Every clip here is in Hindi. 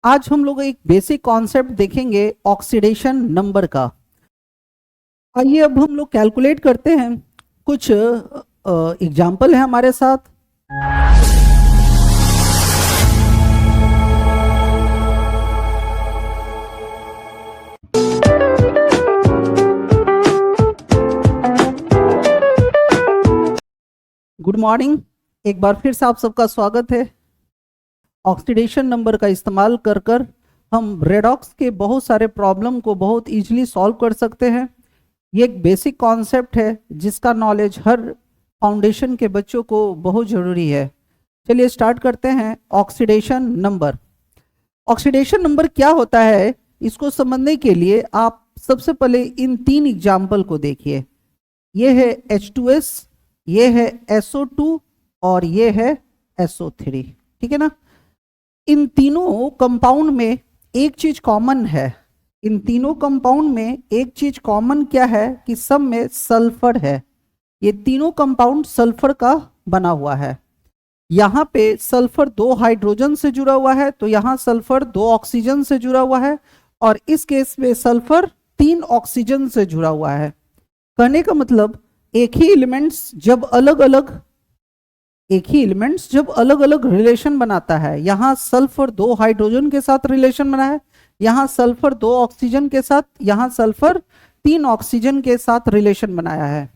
आज हम लोग एक बेसिक कॉन्सेप्ट देखेंगे ऑक्सीडेशन नंबर का। आइए अब हम लोग कैलकुलेट करते हैं। कुछ एग्जाम्पल है हमारे साथ। गुड मॉर्निंग, एक बार फिर से आप सबका स्वागत है। ऑक्सीडेशन नंबर का इस्तेमाल कर कर हम रेडॉक्स के बहुत सारे प्रॉब्लम को बहुत इजीली सॉल्व कर सकते हैं। ये एक बेसिक कॉन्सेप्ट है जिसका नॉलेज हर फाउंडेशन के बच्चों को बहुत ज़रूरी है। चलिए स्टार्ट करते हैं। Oxidation number. ऑक्सीडेशन नंबर क्या होता है, इसको समझने के लिए आप सबसे पहले इन तीन एग्जाम्पल को देखिए। ये है H2S, ये है SO2 और ये है SO3। ठीक है ना। इन तीनों कंपाउंड में एक चीज कॉमन है। इन तीनों कंपाउंड में एक चीज कॉमन क्या है कि सब में सल्फर है। ये तीनों कंपाउंड सल्फर का बना हुआ है। यहाँ पे सल्फर 2 हाइड्रोजन से जुड़ा हुआ है, तो यहाँ सल्फर 2 ऑक्सीजन से जुड़ा हुआ है, और इस केस में सल्फर 3 ऑक्सीजन से जुड़ा हुआ है। कहने का मतलब एक ही एलिमेंट्स जब अलग अलग रिलेशन बनाता है, यहाँ सल्फर 2 हाइड्रोजन के साथ रिलेशन बना है, यहाँ सल्फर 2 ऑक्सीजन के साथ, यहाँ सल्फर 3 ऑक्सीजन के साथ रिलेशन बनाया है।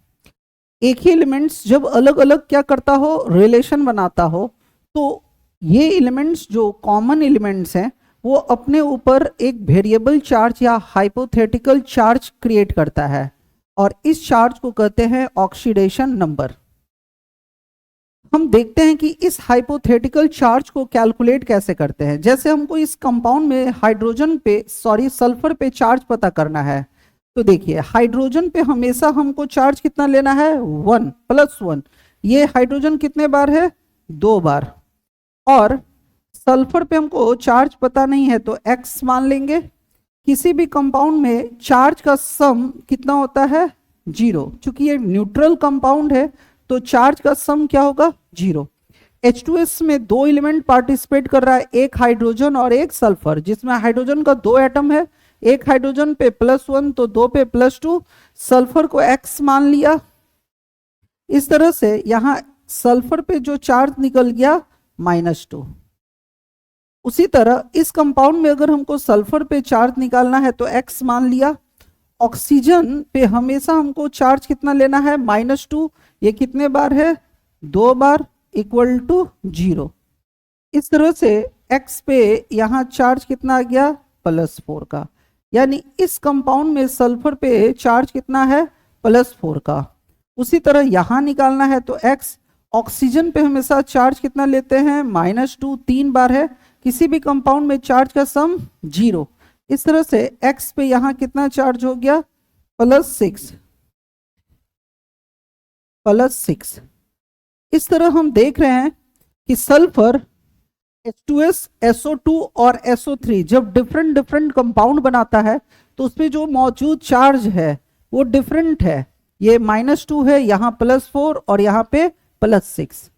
एक ही एलिमेंट्स जब अलग अलग क्या करता हो, रिलेशन बनाता हो, तो ये एलिमेंट्स जो कॉमन एलिमेंट्स हैं वो अपने ऊपर एक वेरिएबल चार्ज या हाइपोथेटिकल चार्ज क्रिएट करता है, और इस चार्ज को कहते हैं ऑक्सीडेशन नंबर। हम देखते हैं कि इस हाइपोथेटिकल चार्ज को कैलकुलेट कैसे करते हैं। जैसे हमको इस कंपाउंड में सल्फर पे चार्ज पता करना है, तो देखिए हाइड्रोजन पे हमेशा हमको चार्ज कितना लेना है, 1 + 1। ये हाइड्रोजन कितने बार है, 2 बार। और सल्फर पे हमको चार्ज पता नहीं है तो x मान लेंगे। किसी भी कंपाउंड में चार्ज का सम कितना होता है, 0। चूंकि ये न्यूट्रल कंपाउंड है तो चार्ज का सम क्या होगा, 0। H2S में 2 एलिमेंट पार्टिसिपेट कर रहा है, एक हाइड्रोजन और एक सल्फर, जिसमें हाइड्रोजन का 2 एटम है। एक हाइड्रोजन पे +1 तो 2 पे +2, सल्फर को x मान लिया। इस तरह से यहां सल्फर पे जो चार्ज निकल गया -2। उसी तरह इस कंपाउंड में अगर हमको सल्फर पे चार्ज निकालना है तो x मान लिया। ऑक्सीजन पे हमेशा हमको चार्ज कितना लेना है, -2। ये कितने बार है, 2 बार, = 0। इस तरह से x पे यहाँ चार्ज कितना आ गया, +4 का। यानी इस कंपाउंड में सल्फर पे चार्ज कितना है, +4 का। उसी तरह यहाँ निकालना है तो x, ऑक्सीजन पे हमेशा चार्ज कितना लेते हैं, -2, 3 बार है। किसी भी कंपाउंड में चार्ज का सम 0। इस तरह से x पे यहाँ कितना चार्ज हो गया, +6। इस तरह हम देख रहे हैं कि सल्फर H2S, SO2 और SO3 जब डिफरेंट कंपाउंड बनाता है तो उसमें जो मौजूद चार्ज है वो डिफरेंट है। ये -2 है, यहाँ +4 और यहाँ पे +6।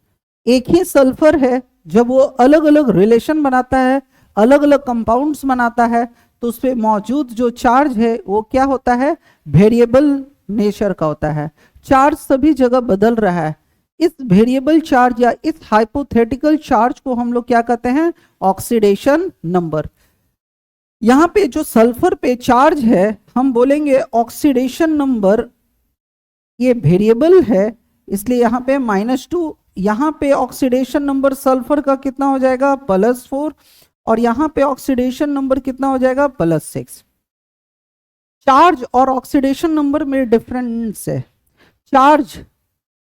एक ही सल्फर है, जब वो अलग अलग रिलेशन बनाता है, अलग अलग कंपाउंड्स बनाता है, तो उस पर मौजूद जो चार्ज है वो क्या होता है, वेरिएबल नेचर का होता है। चार्ज सभी जगह बदल रहा है। इस वेरिएबल चार्ज या इस हाइपोथेटिकल चार्ज को हम लोग क्या कहते हैं, ऑक्सीडेशन नंबर। यहाँ पे जो सल्फर पे चार्ज है हम बोलेंगे ऑक्सीडेशन नंबर, ये वेरिएबल है इसलिए यहाँ पे -2। यहाँ पे ऑक्सीडेशन नंबर सल्फर का कितना हो जाएगा, +4, और यहाँ पे ऑक्सीडेशन नंबर कितना हो जाएगा, +6। चार्ज और ऑक्सीडेशन नंबर में डिफरेंस है।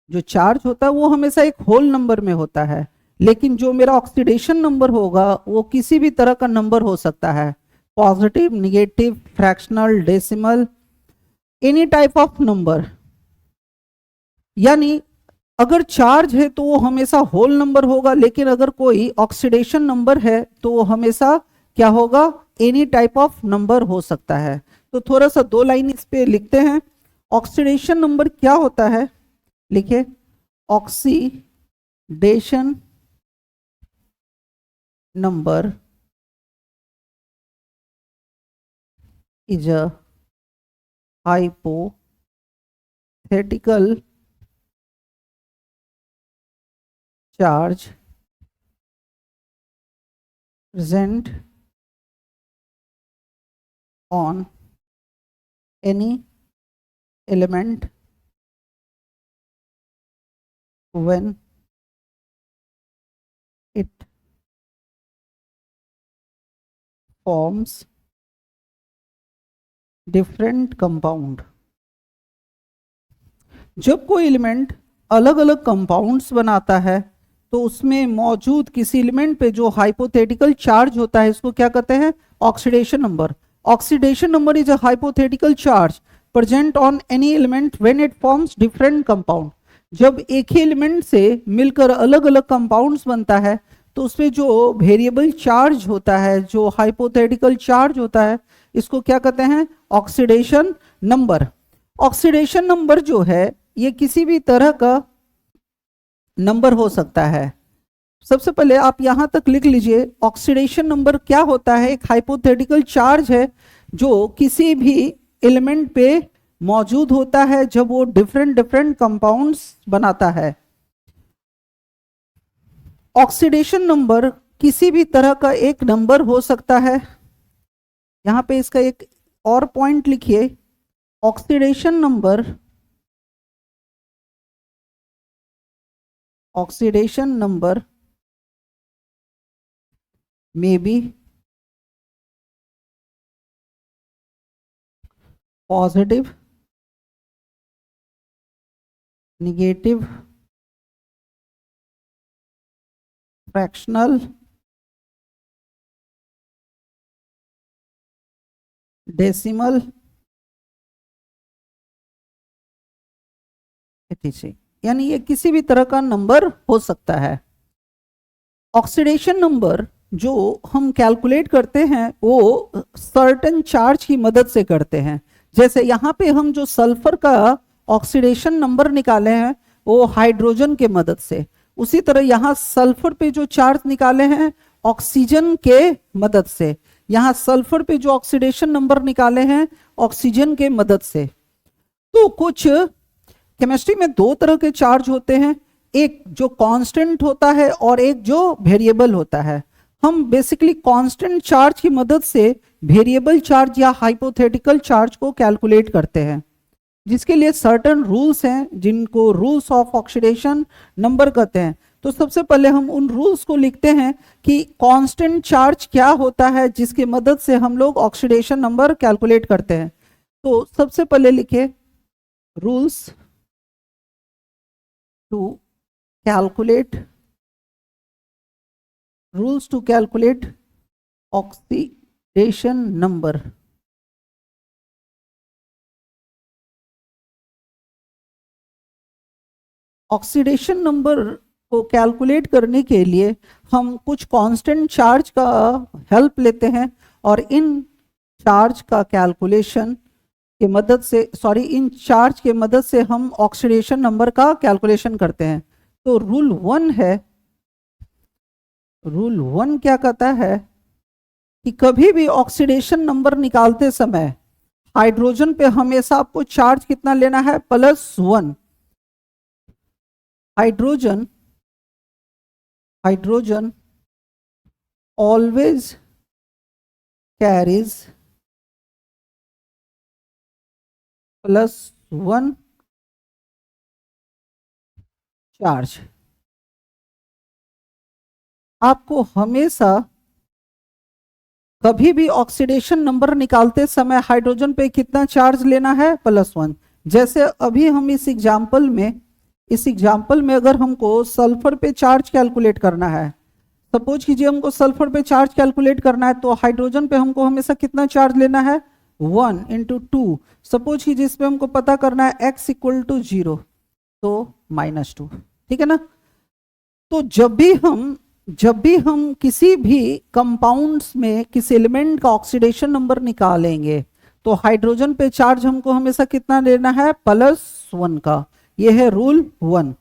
जो चार्ज होता है वो हमेशा एक होल नंबर में होता है, लेकिन जो मेरा ऑक्सीडेशन नंबर होगा वो किसी भी तरह का नंबर हो सकता है, positive, negative, fractional, decimal, any type of number. यानी अगर चार्ज है तो वो हमेशा होल नंबर होगा, लेकिन अगर कोई ऑक्सीडेशन नंबर है तो वो हमेशा क्या होगा, एनी टाइप ऑफ नंबर हो सकता है। तो थोड़ा सा 2 लाइन इस पे लिखते हैं। ऑक्सीडेशन नंबर क्या होता है, लिखे, oxidation number is a hypothetical charge present on any element when it forms different compound। जब कोई एलिमेंट अलग अलग कंपाउंड्स बनाता है तो उसमें मौजूद किसी एलिमेंट पे जो हाइपोथेटिकल चार्ज होता है इसको क्या कहते हैं? Oxidation number. Oxidation number is a hypothetical charge present on any element when it forms different compound. जब एक ही एलिमेंट से मिलकर अलग अलग कंपाउंड्स बनता है तो उसमें जो वेरिएबल चार्ज होता है, जो हाइपोथेटिकल चार्ज होता है, इसको क्या कहते हैं? Oxidation number. ऑक्सीडेशन नंबर जो है ये किसी भी तरह का नंबर हो सकता है। सबसे पहले आप यहां तक लिख लीजिए, ऑक्सीडेशन नंबर क्या होता है? एक हाइपोथेटिकल चार्ज है जो किसी भी एलिमेंट पे मौजूद होता है जब वो डिफरेंट डिफरेंट कंपाउंड्स बनाता है। ऑक्सीडेशन नंबर किसी भी तरह का एक नंबर हो सकता है। यहां पे इसका एक और पॉइंट लिखिए, oxidation number may be positive, negative, fractional, decimal, etc। यानी ये किसी भी तरह का नंबर हो सकता है। ऑक्सीडेशन नंबर जो हम कैलकुलेट करते हैं वो सर्टेन चार्ज की मदद से करते हैं। जैसे यहाँ पे हम जो सल्फर का ऑक्सीडेशन नंबर निकाले हैं वो हाइड्रोजन के मदद से, उसी तरह यहाँ सल्फर पे जो चार्ज निकाले हैं ऑक्सीजन के मदद से, यहाँ सल्फर पे जो ऑक्सीडेशन नंबर निकाले हैं ऑक्सीजन के मदद से। तो कुछ केमिस्ट्री में दो तरह के चार्ज होते हैं, एक जो कांस्टेंट होता है और एक जो वेरिएबल होता है। हम बेसिकली कांस्टेंट चार्ज की मदद से वेरिएबल चार्ज या हाइपोथेटिकल चार्ज को कैलकुलेट करते हैं, जिसके लिए सर्टेन रूल्स हैं जिनको रूल्स ऑफ ऑक्सीडेशन नंबर कहते हैं। तो सबसे पहले हम उन रूल्स को लिखते हैं कि कांस्टेंट चार्ज क्या होता है जिसकी मदद से हम लोग ऑक्सीडेशन नंबर कैलकुलेट करते हैं। तो सबसे पहले लिखे rules to calculate oxidation number. Oxidation number को कैलकुलेट करने के लिए हम कुछ कांस्टेंट चार्ज का हेल्प लेते हैं और इन चार्ज के मदद से हम ऑक्सीडेशन नंबर का कैलकुलेशन करते हैं। तो रूल वन क्या कहता है कि कभी भी ऑक्सीडेशन नंबर निकालते समय हाइड्रोजन पे हमेशा आपको चार्ज कितना लेना है? +1। Hydrogen always carries +1 charge. आपको हमेशा कभी भी ऑक्सीडेशन नंबर निकालते समय हाइड्रोजन पे कितना चार्ज लेना है? +1। जैसे अभी हम इस एग्जाम्पल में अगर हमको सल्फर पे चार्ज कैलकुलेट करना है, सपोज कीजिए हमको सल्फर पे चार्ज कैलकुलेट करना है, तो हाइड्रोजन पे हमको हमेशा कितना चार्ज लेना है? 1 × 2। सपोज कीजिए इस पे हमको पता करना है x = 0, तो -2। ठीक है ना? तो जब भी हम किसी भी कंपाउंड्स में किसी एलिमेंट का ऑक्सीडेशन नंबर निकालेंगे तो हाइड्रोजन पे चार्ज हमको हमेशा कितना लेना है? +1 का। यह है रूल 1।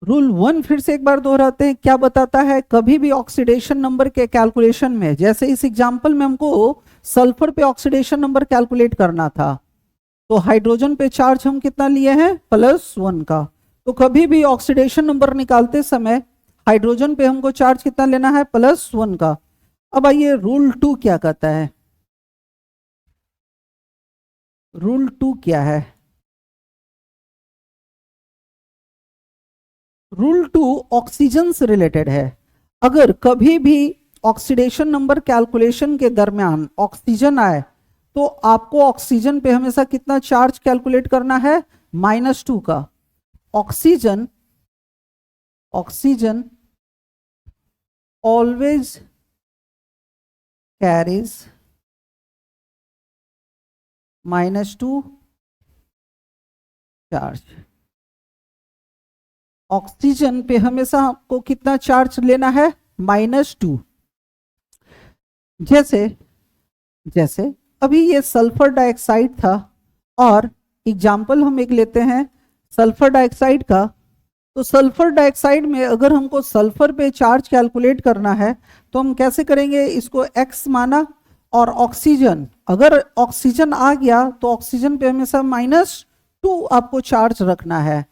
रूल 1 फिर से एक बार दोहराते हैं, क्या बताता है? कभी भी ऑक्सीडेशन नंबर के कैलकुलेशन में, जैसे इस एग्जांपल में हमको सल्फर पे ऑक्सीडेशन नंबर कैलकुलेट करना था, तो हाइड्रोजन पे चार्ज हम कितना लिए हैं? +1 का। तो कभी भी ऑक्सीडेशन नंबर निकालते समय हाइड्रोजन पे हमको चार्ज कितना लेना है? +1 का। अब आइए रूल 2 क्या कहता है। रूल 2 क्या है? रूल 2 ऑक्सीजन से रिलेटेड है। अगर कभी भी ऑक्सीडेशन नंबर कैलकुलेशन के दरमियान ऑक्सीजन आए, तो आपको ऑक्सीजन पे हमेशा कितना चार्ज कैलकुलेट करना है? -2 का। Oxygen oxygen always carries -2 charge. Oxygen पे हमेशा आपको कितना चार्ज लेना है? -2। जैसे जैसे अभी ये सल्फर डाइऑक्साइड था, और एग्जाम्पल हम एक लेते हैं सल्फर डाइऑक्साइड का। तो सल्फर डाइऑक्साइड में अगर हमको सल्फर पे चार्ज कैलकुलेट करना है, तो हम कैसे करेंगे? इसको x माना, और ऑक्सीजन, अगर ऑक्सीजन आ गया तो ऑक्सीजन पे हमेशा -2 आपको चार्ज रखना है।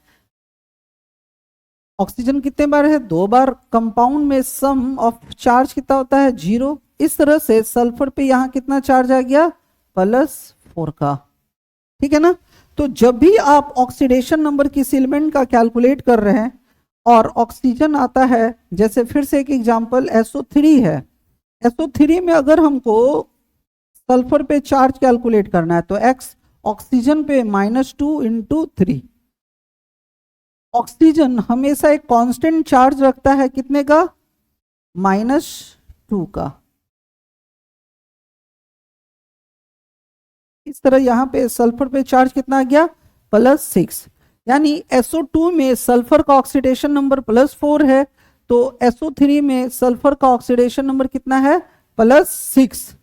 ऑक्सीजन कितने बार है? 2 बार। कंपाउंड में सम ऑफ चार्ज कितना होता है? 0। इस तरह से सल्फर पे यहाँ कितना चार्ज आ गया? +4 का। ठीक है ना? तो जब भी आप ऑक्सीडेशन नंबर किसी एलिमेंट का कैलकुलेट कर रहे हैं और ऑक्सीजन आता है, जैसे फिर से एक एग्जांपल SO3 है, SO3 में अगर हमको सल्फर पे चार्ज कैलकुलेट करना है, तो x ऑक्सीजन पे -2 × 3। ऑक्सीजन हमेशा एक कांस्टेंट चार्ज रखता है, कितने का? -2 का। इस तरह यहाँ पे सल्फर पे चार्ज कितना आ गया? +6। यानी SO2 में सल्फर का ऑक्सीडेशन नंबर +4 है, तो SO3 में सल्फर का ऑक्सीडेशन नंबर कितना है? +6।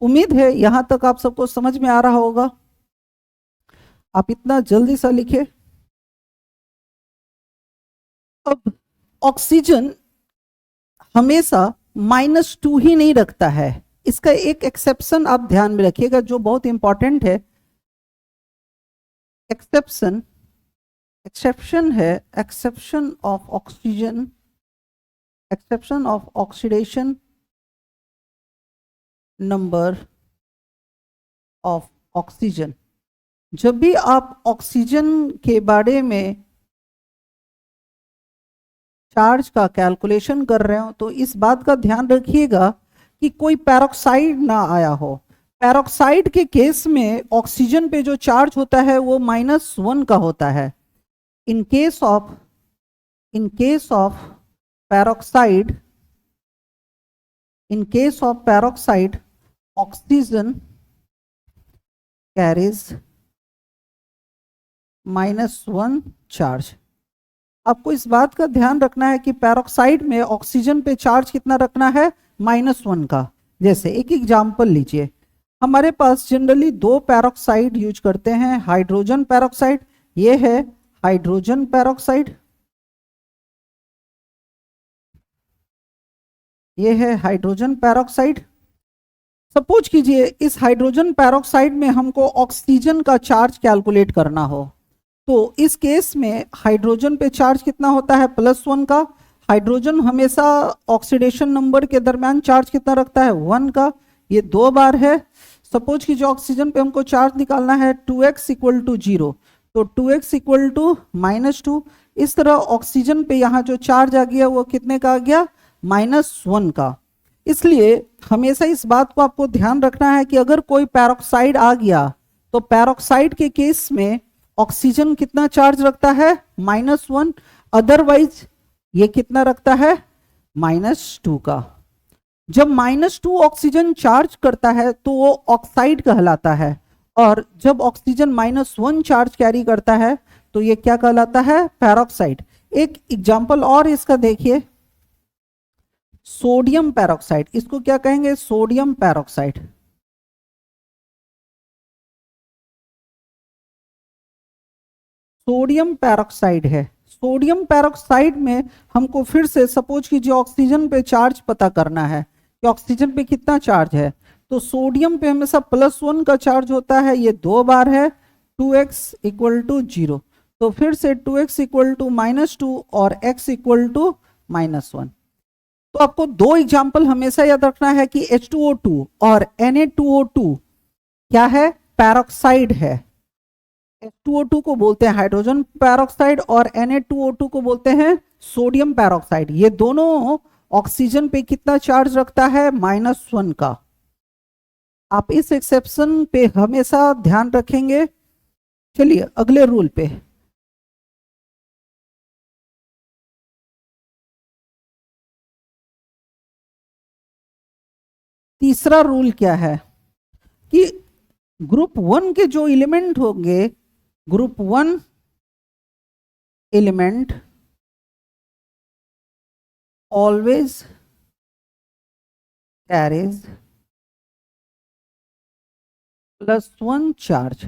उम्मीद है यहां तक आप सबको समझ में आ रहा होगा। आप इतना जल्दी सा लिखे। अब ऑक्सीजन हमेशा -2 ही नहीं रखता है, इसका एक एक्सेप्शन आप ध्यान में रखिएगा जो बहुत इंपॉर्टेंट है। एक्सेप्शन एक्सेप्शन है exception of oxygen, exception of oxidation number of oxygen. जब भी आप ऑक्सीजन के बारे में चार्ज का कैलकुलेशन कर रहे हो, तो इस बात का ध्यान रखिएगा कि कोई पैरोक्साइड ना आया हो। पैरोक्साइड के केस में ऑक्सीजन पे जो चार्ज होता है वो -1 का होता है। In case of peroxide oxygen carries -1 charge. आपको इस बात का ध्यान रखना है कि पैरोक्साइड में ऑक्सीजन पे चार्ज कितना रखना है? -1 का। जैसे एक एग्जांपल लीजिए, हमारे पास जनरली 2 पैरोक्साइड यूज करते हैं। हाइड्रोजन पैरोक्साइड, ये है हाइड्रोजन पैरोक्साइड, ये है हाइड्रोजन पैरोक्साइड। सपोज कीजिए इस हाइड्रोजन पैरोक्साइड में हमको ऑक्सीजन का चार्ज कैलकुलेट करना हो, तो इस केस में हाइड्रोजन पे चार्ज कितना होता है? +1 का। हाइड्रोजन हमेशा ऑक्सीडेशन नंबर के दरमियान चार्ज कितना रखता है? 1 का। ये 2 बार है। सपोज कि जो ऑक्सीजन पे हमको चार्ज निकालना है 2x = 0, तो 2x = -2। इस तरह ऑक्सीजन पे यहाँ जो चार्ज आ गया वो कितने का आ गया? -1 का। इसलिए हमेशा इस बात को आपको ध्यान रखना है कि अगर कोई पैरोक्साइड आ गया, तो पैरोक्साइड के केस में ऑक्सीजन कितना चार्ज रखता है? -1। अदरवाइज ये कितना रखता है? -2 का। जब -2 ऑक्सीजन चार्ज करता है तो वो ऑक्साइड कहलाता है, और जब ऑक्सीजन -1 चार्ज कैरी करता है तो ये क्या कहलाता है? पैरोक्साइड। एक एग्जांपल और इसका देखिए, सोडियम पैरोक्साइड। इसको क्या कहेंगे? Sodium peroxide. सोडियम पैरोक्साइड है, सोडियम पेरोक्साइड में हमको फिर से सपोज कीजिए ऑक्सीजन पे चार्ज पता करना है कि ऑक्सीजन पे कितना चार्ज है। तो सोडियम पे हमेशा +1 का चार्ज होता है, ये 2 बार है, 2x इक्वल टू 0। तो फिर से 2x इक्वल टू -2 और x इक्वल टू -1। तो आपको 2 एग्जाम्पल हमेशा याद रखना है कि H2O2 और Na2O2 क्या है, पैरोक्साइड है। H2O2 को बोलते हैं हाइड्रोजन पैरोक्साइड और Na2O2 को बोलते हैं सोडियम पैरोक्साइड। ये दोनों ऑक्सीजन पे कितना चार्ज रखता है, -1 का। आप इस एक्सेप्शन पे हमेशा ध्यान रखेंगे। चलिए अगले रूल पे। तीसरा रूल क्या है कि ग्रुप 1 के जो एलिमेंट होंगे, group 1 element always carries +1 charge.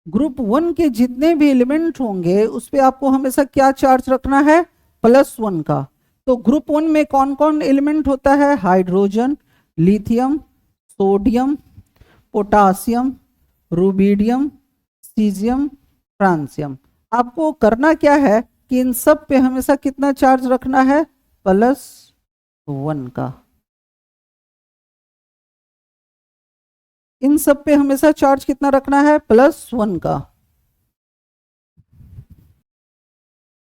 Group 1 के जितने भी एलिमेंट होंगे उस पे आपको हमेशा क्या चार्ज रखना है, +1 का। तो ग्रुप 1 में कौन कौन एलिमेंट होता है, hydrogen, lithium, sodium, potassium, rubidium, caesium, francium. आपको करना क्या है कि इन सब पे हमेशा कितना चार्ज रखना है, +1 का। इन सब पे हमेशा चार्ज कितना रखना है, +1 का।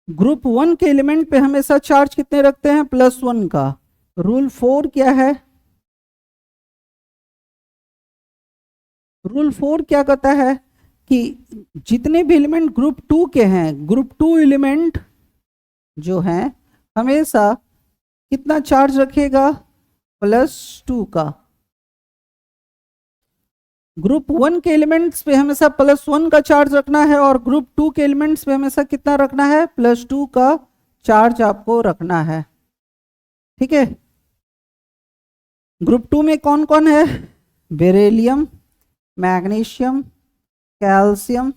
ग्रुप 1 के एलिमेंट पे हमेशा चार्ज कितने रखते हैं, +1 का। रूल 4 क्या है, रूल 4 क्या कहता है कि जितने भी एलिमेंट ग्रुप 2 के हैं, ग्रुप 2 एलिमेंट जो हैं हमेशा कितना चार्ज रखेगा, +2 का। ग्रुप 1 के एलिमेंट्स पे हमेशा +1 का चार्ज रखना है और ग्रुप 2 के एलिमेंट्स पे हमेशा कितना रखना है, +2 का चार्ज आपको रखना है। ठीक है। ग्रुप 2 में कौन कौन है, beryllium, magnesium, calcium,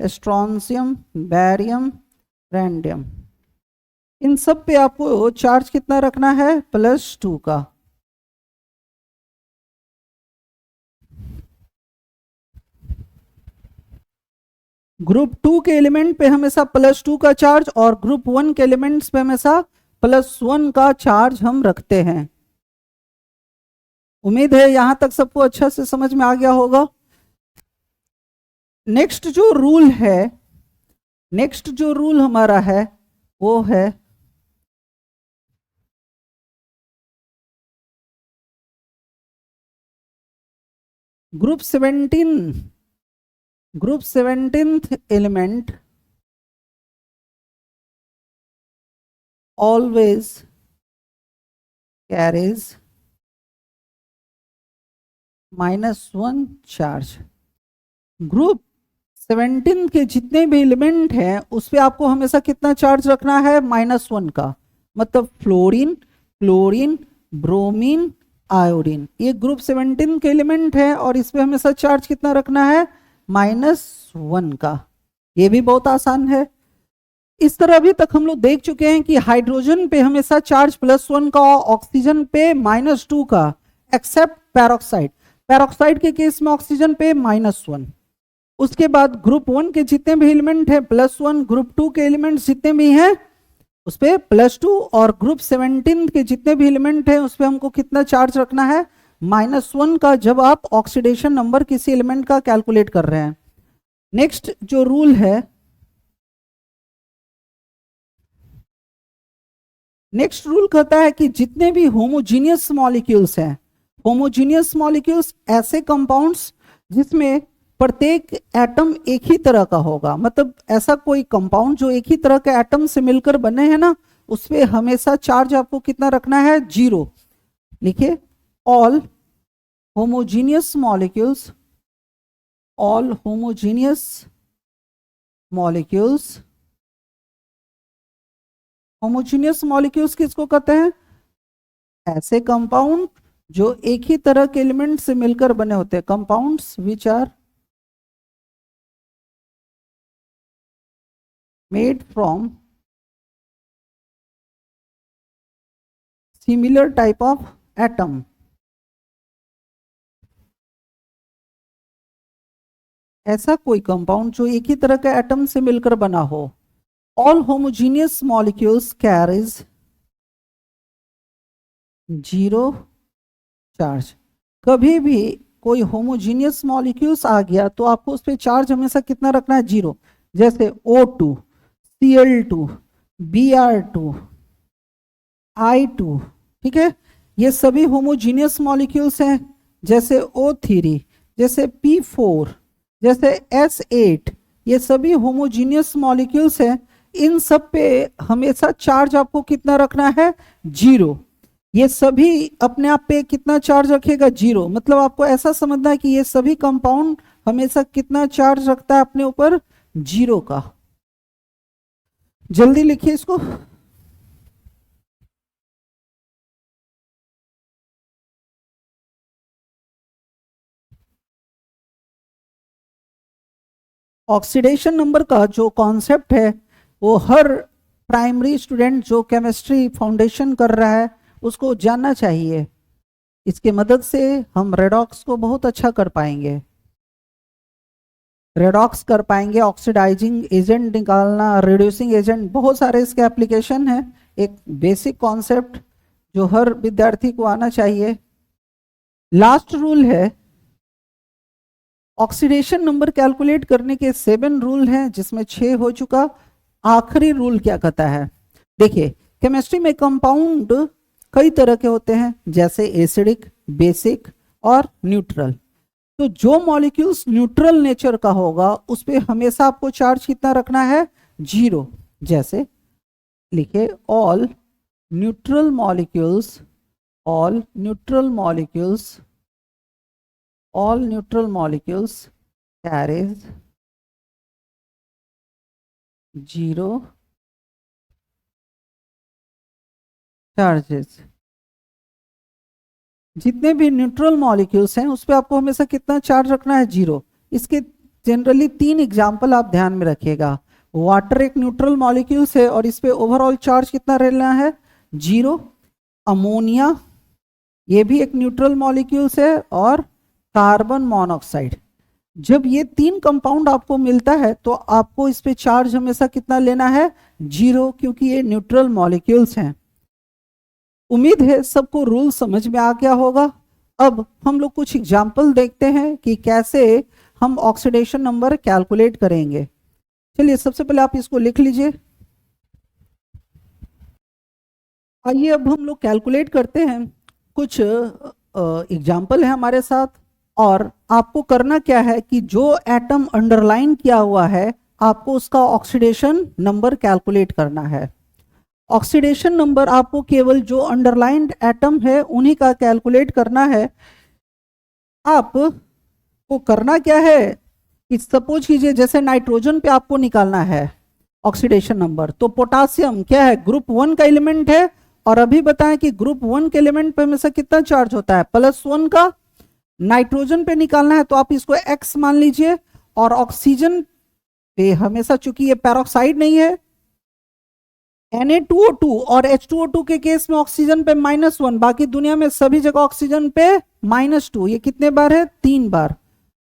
strontium, barium, radium. इन सब पे आपको चार्ज कितना रखना है, +2 का। ग्रुप 2 के एलिमेंट पे हमेशा +2 का चार्ज और ग्रुप 1 के एलिमेंट्स पे हमेशा +1 का चार्ज हम रखते हैं। उम्मीद है यहां तक सबको अच्छा से समझ में आ गया होगा। नेक्स्ट जो रूल है, नेक्स्ट जो रूल हमारा है वो है group 17th element always carries -1 charge. Group 17 के जितने भी एलिमेंट हैं उस पे आपको हमेशा कितना चार्ज रखना है, -1 का। मतलब फ्लोरीन, क्लोरीन, ब्रोमीन, आयोडीन, ये ग्रुप 17 के एलिमेंट है और इस पे हमेशा चार्ज कितना रखना है, -1 का। ये भी बहुत आसान है। इस तरह अभी तक हम लोग देख चुके हैं कि हाइड्रोजन पे हमेशा चार्ज +1 का, ऑक्सीजन पे -2 का, एक्सेप्ट पैरोक्साइड। पैरोक्साइड के केस में ऑक्सीजन पे -1। उसके बाद ग्रुप 1 के जितने भी एलिमेंट हैं +1, ग्रुप 2 के एलिमेंट जितने भी हैं उस पे +2 और ग्रुप 17 के जितने भी एलिमेंट हैं उस पे हमको कितना चार्ज रखना है, -1 का, जब आप ऑक्सीडेशन नंबर किसी एलिमेंट का कैलकुलेट कर रहे हैं। नेक्स्ट जो रूल है, नेक्स्ट रूल कहता है कि जितने भी होमोजीनियस मॉलिक्यूल्स हैं, होमोजीनियस मॉलिक्यूल्स ऐसे कंपाउंड्स जिसमें प्रत्येक एटम एक ही तरह का होगा, मतलब ऐसा कोई कंपाउंड जो एक ही तरह के एटम से मिलकर बने हैं ना, उस पे हमेशा चार्ज आपको कितना रखना है, 0। लिखिए, all homogeneous molecules, all homogeneous molecules, homogeneous molecules किसको कहते हैं, ऐसे कंपाउंड जो एक ही तरह के एलिमेंट से मिलकर बने होते हैं, compounds which are made from similar type of atom, ऐसा कोई कंपाउंड जो एक ही तरह के एटम से मिलकर बना हो। All homogeneous molecules carries zero charge. कभी भी कोई होमोजीनियस मॉलिक्यूल्स आ गया तो आपको उस पर चार्ज हमेशा कितना रखना है, जीरो। जैसे O2, Cl2, Br2, I2, ठीक है, ये सभी होमोजीनियस मॉलिक्यूल्स हैं। जैसे O3, जैसे P4, जैसे S8, ये सभी होमोजीनियस मॉलिक्यूल्स हैं। इन सब पे हमेशा चार्ज आपको कितना रखना है, जीरो। ये सभी अपने आप पे कितना चार्ज रखेगा, जीरो। मतलब आपको ऐसा समझना है कि ये सभी कंपाउंड हमेशा कितना चार्ज रखता है अपने ऊपर, जीरो का। जल्दी लिखिए इसको। ऑक्सीडेशन नंबर का जो कॉन्सेप्ट है वो हर प्राइमरी स्टूडेंट जो केमिस्ट्री फाउंडेशन कर रहा है उसको जानना चाहिए। इसके मदद से हम रेडॉक्स को बहुत अच्छा कर पाएंगे, रेडॉक्स कर पाएंगे, ऑक्सीडाइजिंग एजेंट निकालना, रिड्यूसिंग एजेंट, बहुत सारे इसके एप्लीकेशन है। एक बेसिक कॉन्सेप्ट जो हर विद्यार्थी को आना चाहिए। लास्ट रूल है, ऑक्सीडेशन नंबर कैलकुलेट करने के 7 रूल हैं जिसमें 6 हो चुका। आखिरी रूल क्या कहता है, देखिए केमिस्ट्री में कंपाउंड कई तरह के होते हैं, जैसे एसिडिक, बेसिक और न्यूट्रल। तो जो मॉलिक्यूल्स न्यूट्रल नेचर का होगा उस पर हमेशा आपको चार्ज कितना रखना है, जीरो। जैसे लिखे all neutral molecules, all neutral molecules, all neutral molecules carries zero charges। जितने भी न्यूट्रल मॉलिक्यूल्स हैं उस पर आपको हमेशा कितना चार्ज रखना है, जीरो। इसके जनरली 3 एग्जाम्पल आप ध्यान में रखिएगा। वाटर एक न्यूट्रल मॉलिक्यूल्स है और इस पे ओवरऑल चार्ज कितना रहना है, जीरो। अमोनिया ये भी एक न्यूट्रल मॉलिक्यूल्स है, और कार्बन मोनोऑक्साइड। जब ये 3 कंपाउंड आपको मिलता है तो आपको इस पे चार्ज हमेशा कितना लेना है, जीरो, क्योंकि ये न्यूट्रल मॉलिक्यूल्स हैं। उम्मीद है सबको रूल समझ में आ गया होगा। अब हम लोग कुछ एग्जाम्पल देखते हैं कि कैसे हम ऑक्सीडेशन नंबर कैलकुलेट करेंगे। चलिए सबसे पहले आप इसको लिख लीजिए। आइए अब हम लोग कैलकुलेट करते हैं। कुछ एग्जाम्पल है हमारे साथ, और आपको करना क्या है कि जो एटम अंडरलाइन किया हुआ है आपको उसका ऑक्सीडेशन नंबर कैलकुलेट करना है। ऑक्सीडेशन नंबर आपको केवल जो अंडरलाइंड एटम है उन्हीं का कैलकुलेट करना है। आपको करना क्या है कि सपोज कीजिए जैसे नाइट्रोजन पे आपको निकालना है ऑक्सीडेशन नंबर, तो पोटासियम क्या है, ग्रुप 1 का एलिमेंट है, और अभी बताएं कि ग्रुप 1 के एलिमेंट पे हमेशा कितना चार्ज होता है, +1 का। नाइट्रोजन पे निकालना है तो आप इसको X मान लीजिए, और ऑक्सीजन पे हमेशा, चूंकि ये पैरोक्साइड नहीं है, Na2O2 और H2O2 के केस में ऑक्सीजन पे -1, बाकी दुनिया में सभी जगह ऑक्सीजन पे -2। ये कितने बार है, 3 बार,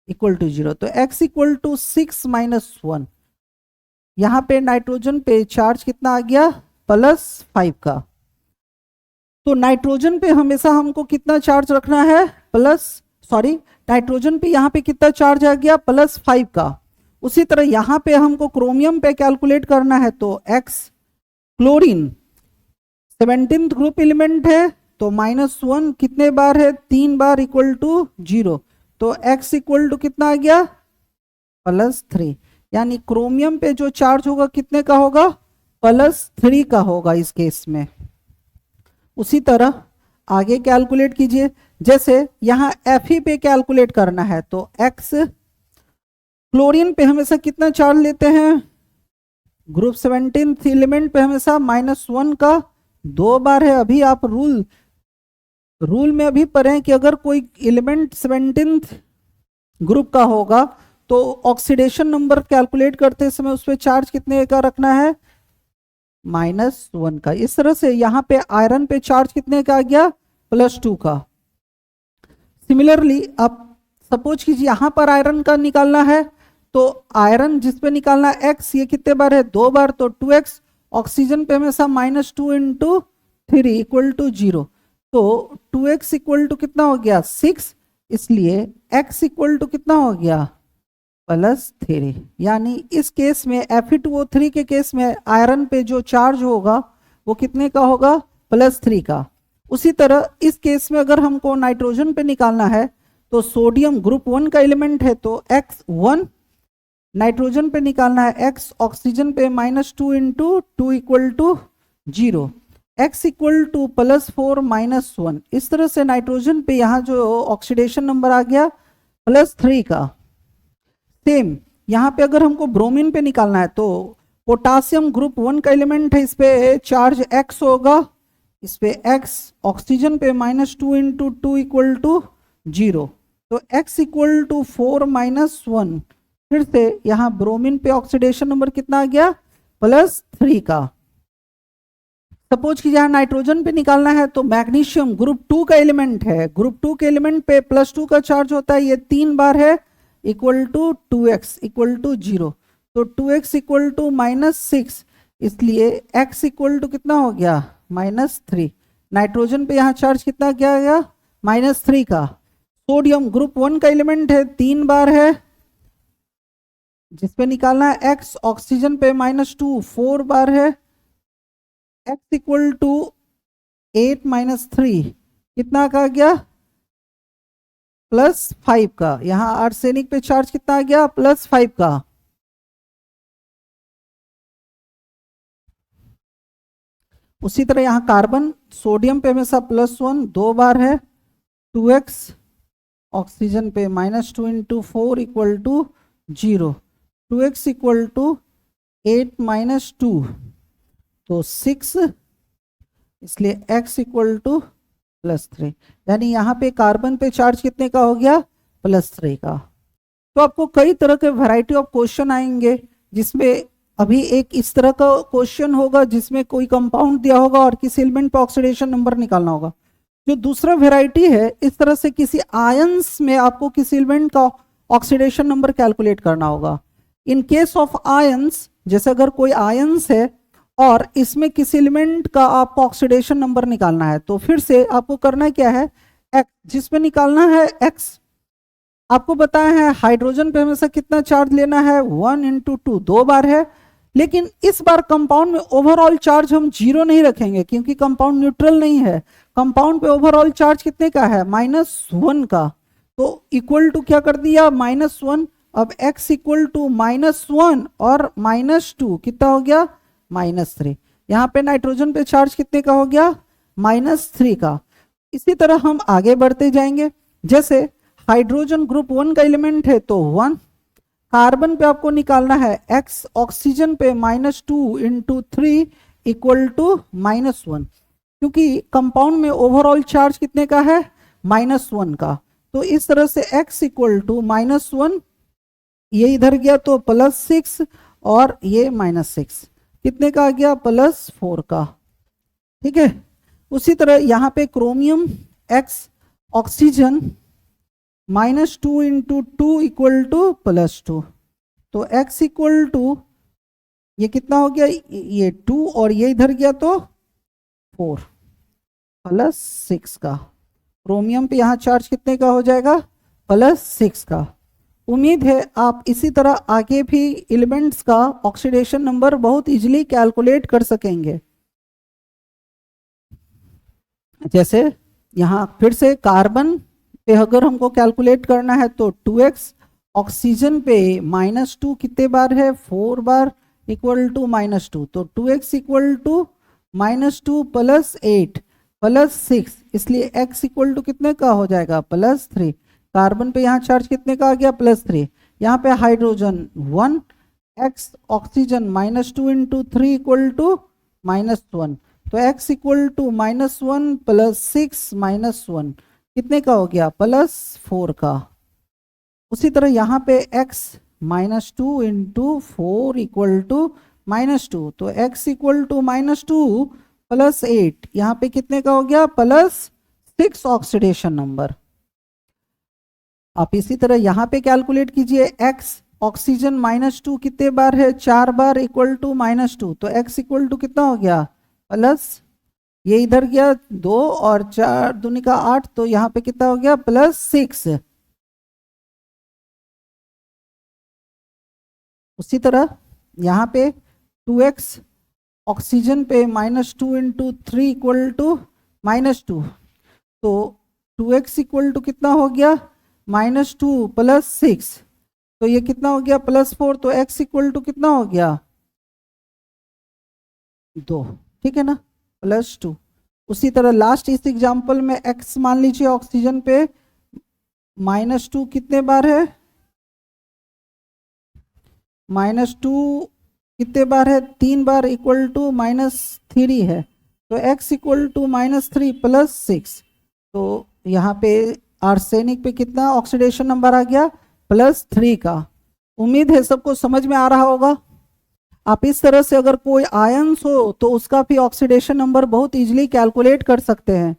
इक्वल टू 0। तो X इक्वल टू 6 - 1। यहां पे नाइट्रोजन पे चार्ज कितना आ गया, +5 का। तो नाइट्रोजन पे हमेशा हमको कितना चार्ज रखना है, नाइट्रोजन पे यहाँ पे कितना चार्ज आ गया, +5 का। उसी तरह यहाँ पे हमको क्रोमियम पे कैलकुलेट करना है, तो X, chlorine 17th group element है तो -1 कितने बार है, 3 बार, इक्वल टू 0। तो X इक्वल टू कितना आ गया, +3। यानी क्रोमियम पे जो चार्ज होगा कितने का होगा, +3 का होगा इस केस में। उसी तरह आगे कैलकुलेट कीजिए, जैसे यहां Fe पे कैलकुलेट करना है तो X, क्लोरीन पे हमेशा कितना चार्ज लेते हैं, ग्रुप 17th एलिमेंट पे हमेशा -1 का 2 बार है। अभी आप रूल में अभी पढ़ें कि अगर कोई एलिमेंट 17th ग्रुप का होगा तो ऑक्सीडेशन नंबर कैलकुलेट करते समय उस पर चार्ज कितने का रखना है, -1 का। इस तरह से यहाँ पे आयरन पे चार्ज कितने का आ गया, +2 का। सिमिलरली अब सपोज कीजिए यहाँ पर आयरन का निकालना है, तो आयरन जिस पे निकालना है x, ये कितने बार है, 2 बार, तो 2x। ऑक्सीजन पे हमेशा -2 × 3 = 0, तो 2x = कितना हो गया, 6। इसलिए x = कितना हो गया, +3। यानी इस केस में Fe2O3 के केस में आयरन पे जो चार्ज होगा वो कितने का होगा, +3 का। उसी तरह इस केस में अगर हमको नाइट्रोजन पे निकालना है, तो सोडियम ग्रुप 1 का एलिमेंट है, तो x1, नाइट्रोजन पे निकालना है x, ऑक्सीजन पे -2 × 2 = 0, x = +4 -1। इस तरह से नाइट्रोजन पे यहाँ जो ऑक्सीडेशन नंबर आ गया +3 का। सेम यहाँ पे अगर हमको ब्रोमीन पे निकालना है, तो पोटासियम ग्रुप 1 का एलिमेंट है, इस पे चार्ज x होगा, इस पे x, ऑक्सीजन पे -2 × 2 = 0, तो x = 4 -1। फिर से यहाँ ब्रोमीन पे ऑक्सीडेशन नंबर कितना आ गया, +3 का। सपोज कि यहाँ नाइट्रोजन पे निकालना है, तो मैग्नीशियम ग्रुप 2 का एलिमेंट है, ग्रुप 2 के एलिमेंट पे +2 का चार्ज होता है, ये 3 बार है, = 2x = 0, तो 2x = -6। इसलिए x = कितना हो गया, -3। नाइट्रोजन पे यहाँ चार्ज कितना क्या गया, -3 का। सोडियम ग्रुप 1 का एलिमेंट है, 3 बार है, जिसपे निकालना है x, ऑक्सीजन पे -2 4 बार है, x = 8 -3 कितना का गया, +5 का। यहाँ आर्सेनिक पे चार्ज कितना आ गया, +5 का। उसी तरह यहाँ कार्बन, सोडियम पे हमेशा +1 2 बार है, 2x, ऑक्सीजन पे -2 × 4 = 0, 2x = 8 - 2, तो 6, इसलिए x = +3। यानी यहाँ पे कार्बन पे चार्ज कितने का हो गया, +3 का। तो आपको कई तरह के वैरायटी ऑफ क्वेश्चन आएंगे, जिसमें अभी एक इस तरह का क्वेश्चन होगा जिसमें कोई कंपाउंड दिया होगा और किसी एलिमेंट पे ऑक्सीडेशन नंबर निकालना होगा। जो दूसरा वैरायटी है, इस तरह से किसी आयंस में आपको किसी एलिमेंट का ऑक्सीडेशन नंबर कैलकुलेट करना होगा। इन केस ऑफ आयंस, जैसे अगर कोई आयंस है और इसमें किसी एलिमेंट का आपको ऑक्सीडेशन नंबर निकालना है, तो फिर से आपको करना क्या है, x, जिसमें निकालना है x। आपको बताया है हाइड्रोजन पे हमेशा कितना चार्ज लेना है, 1 × 2 2 बार है, लेकिन इस बार कंपाउंड में ओवरऑल चार्ज हम 0 नहीं रखेंगे, क्योंकि कंपाउंड न्यूट्रल नहीं है। कंपाउंड पे ओवरऑल चार्ज कितने का है, -1 का, तो इक्वल टू क्या कर दिया, -1। अब x = -1 और -2 कितना हो गया, -3। यहाँ पे नाइट्रोजन पे चार्ज कितने का हो गया, -3 का। इसी तरह हम आगे बढ़ते जाएंगे। जैसे हाइड्रोजन ग्रुप 1 का एलिमेंट है, तो 1, कार्बन पे आपको निकालना है x, ऑक्सीजन पे -2 × 3 = -1, क्योंकि कंपाउंड में ओवरऑल चार्ज कितने का है, -1 का। तो इस तरह से x = -1, ये इधर गया तो +6 और ये -6 कितने का आ गया, +4 का। ठीक है। उसी तरह यहाँ पे क्रोमियम x, ऑक्सीजन -2 × 2 = +2, तो x = ये कितना हो गया, ये 2 और ये इधर गया तो 4, +6 का। क्रोमियम पे यहाँ चार्ज कितने का हो जाएगा, +6 का। उम्मीद है आप इसी तरह आगे भी एलिमेंट्स का ऑक्सीडेशन नंबर बहुत इजीली कैलकुलेट कर सकेंगे। जैसे यहाँ फिर से कार्बन पे अगर हमको कैलकुलेट करना है, तो 2x, ऑक्सीजन पे -2 कितने बार है, 4 बार, = -2, तो 2x = -2 + 8 + 6, इसलिए x = कितने का हो जाएगा, +3। कार्बन पे यहाँ चार्ज कितने का आ गया, +3। यहाँ पे हाइड्रोजन 1, x, ऑक्सीजन -2 × 3 = -1, तो x = -1 + 6 -1 कितने का हो गया, +4 का। उसी तरह यहाँ पे x -2 × 4 = -2, तो x इक्वल टू -2 प्लस 8, यहाँ पे कितने का हो गया, +6 ऑक्सीडेशन नंबर। आप इसी तरह यहाँ पे कैलकुलेट कीजिए, x ऑक्सीजन -2 कितने बार है, 4 बार, इक्वल टू -2, तो x इक्वल टू कितना हो गया, प्लस, ये इधर गया 2 और 4 दूनी का 8, तो यहाँ पे कितना हो गया, +6। उसी तरह यहाँ पे 2x ऑक्सीजन पे -2 इंटू 3 इक्वल टू -2, तो 2x इक्वल टू कितना हो गया, -2 प्लस 6, तो ये कितना हो गया, +4, तो x इक्वल टू कितना हो गया, 2, ठीक है ना, +2। उसी तरह लास्ट इस एग्जांपल में x मान लीजिए ऑक्सीजन पे -2 कितने बार है, -2 कितने बार है, 3 बार, इक्वल टू -3 है, तो x इक्वल टू -3 प्लस 6, तो यहाँ पे आर्सेनिक पे कितना ऑक्सीडेशन नंबर आ गया, +3 का। उम्मीद है सबको समझ में आ रहा होगा। आप इस तरह से अगर कोई आयंस हो तो उसका भी ऑक्सीडेशन नंबर बहुत इजीली कैलकुलेट कर सकते हैं।